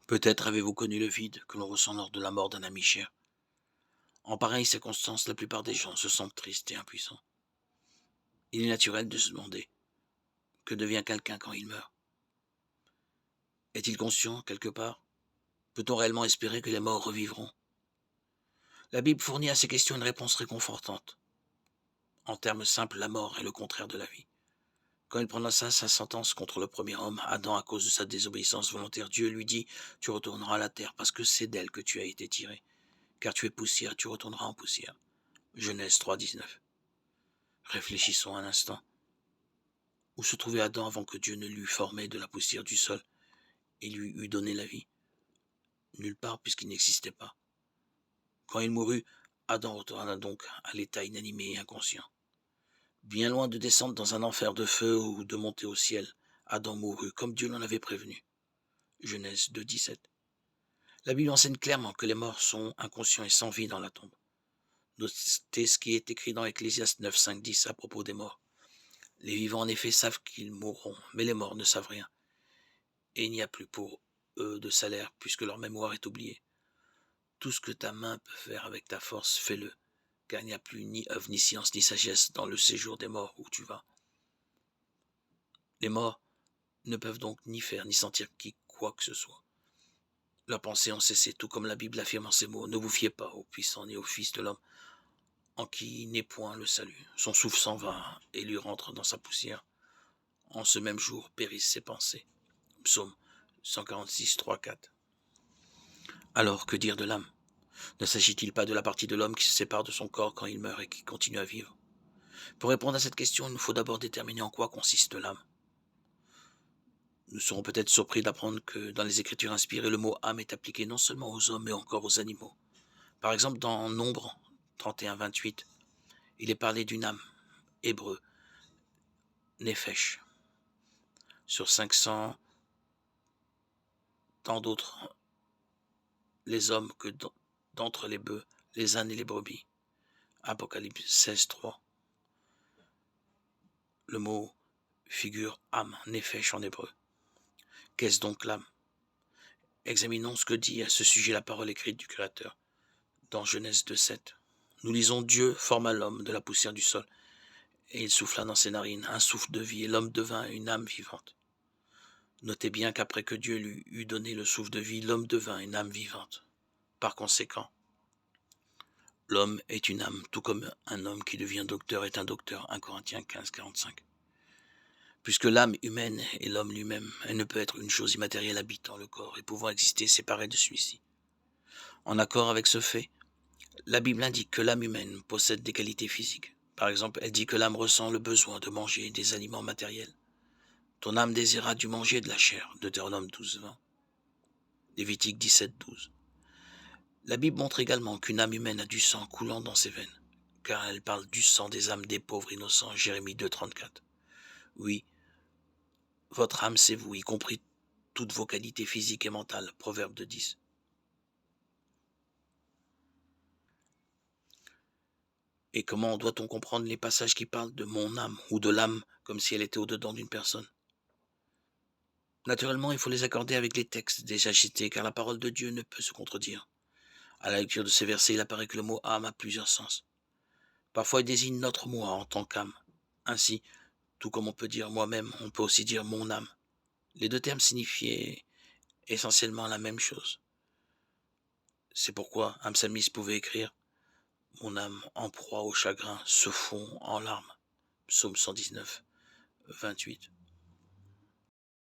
Peut-être avez-vous connu le vide que l'on ressent lors de la mort d'un ami cher. En pareille circonstance, la plupart des gens se sentent tristes et impuissants. Il est naturel de se demander que devient quelqu'un quand il meurt. Est-il conscient, quelque part? Peut-on réellement espérer que les morts revivront? La Bible fournit à ces questions une réponse réconfortante. En termes simples, la mort est le contraire de la vie. Quand il prononça sa sentence contre le premier homme, Adam, à cause de sa désobéissance volontaire, Dieu lui dit: Tu retourneras à la terre parce que c'est d'elle que tu as été tiré. Car tu es poussière, tu retourneras en poussière. Genèse 3,19. Réfléchissons un instant. Où se trouvait Adam avant que Dieu ne l'eût formé de la poussière du sol et lui eût donné la vie? Nulle part, puisqu'il n'existait pas. Quand il mourut, Adam retourna donc à l'état inanimé et inconscient. Bien loin de descendre dans un enfer de feu ou de monter au ciel, Adam mourut comme Dieu l'en avait prévenu. Genèse 2,17. La Bible enseigne clairement que les morts sont inconscients et sans vie dans la tombe. Notez ce qui est écrit dans Ecclésiaste 9, 5, 10 à propos des morts. Les vivants en effet savent qu'ils mourront, mais les morts ne savent rien. Et il n'y a plus pour eux de salaire, puisque leur mémoire est oubliée. Tout ce que ta main peut faire avec ta force, fais-le, car il n'y a plus ni œuvre, ni science, ni sagesse dans le séjour des morts où tu vas. Les morts ne peuvent donc ni faire, ni sentir qui quoi que ce soit. Leurs pensées ont cessé, tout comme la Bible affirme en ces mots: ne vous fiez pas au puissant ni au Fils de l'homme, en qui n'est point le salut. Son souffle s'en va et lui rentre dans sa poussière. En ce même jour périssent ses pensées. Psaume 146, 3, 4. Alors, que dire de l'âme? Ne s'agit-il pas de la partie de l'homme qui se sépare de son corps quand il meurt et qui continue à vivre? Pour répondre à cette question, il nous faut d'abord déterminer en quoi consiste l'âme. Nous serons peut-être surpris d'apprendre que dans les Écritures inspirées, le mot âme est appliqué non seulement aux hommes mais encore aux animaux. Par exemple, dans Nombre 31, 28, il est parlé d'une âme, hébreu, nefesh. Sur 500, tant d'autres, les hommes que d'entre les bœufs, les ânes et les brebis. Apocalypse 16, 3. Le mot figure âme, nefesh en hébreu. Qu'est-ce donc l'âme? Examinons ce que dit à ce sujet la parole écrite du Créateur. Dans Genèse 2, 7. Nous lisons: Dieu forma l'homme de la poussière du sol, et il souffla dans ses narines un souffle de vie, et l'homme devint une âme vivante. Notez bien qu'après que Dieu lui eut donné le souffle de vie, l'homme devint une âme vivante. Par conséquent, l'homme est une âme, tout comme un homme qui devient docteur est un docteur. 1 Corinthiens 15, 45. Puisque l'âme humaine est l'homme lui-même, elle ne peut être une chose immatérielle habitant le corps et pouvant exister séparée de celui-ci. En accord avec ce fait, la Bible indique que l'âme humaine possède des qualités physiques. Par exemple, elle dit que l'âme ressent le besoin de manger des aliments matériels. Ton âme désira du manger de la chair. Deutéronome 12, 20. Lévitique 17, 12. La Bible montre également qu'une âme humaine a du sang coulant dans ses veines, car elle parle du sang des âmes des pauvres innocents. Jérémie 2, 34. Oui, votre âme, c'est vous, y compris toutes vos qualités physiques et mentales. Proverbe de 10. Et comment doit-on comprendre les passages qui parlent de mon âme ou de l'âme comme si elle était au-dedans d'une personne? Naturellement, il faut les accorder avec les textes déjà cités, car la parole de Dieu ne peut se contredire. À la lecture de ces versets, il apparaît que le mot âme a plusieurs sens. Parfois, il désigne notre moi en tant qu'âme. Ainsi, tout comme on peut dire moi-même, on peut aussi dire mon âme. Les deux termes signifiaient essentiellement la même chose. C'est pourquoi un psalmiste pouvait écrire: mon âme en proie au chagrin se fond en larmes. Psaume 119, 28.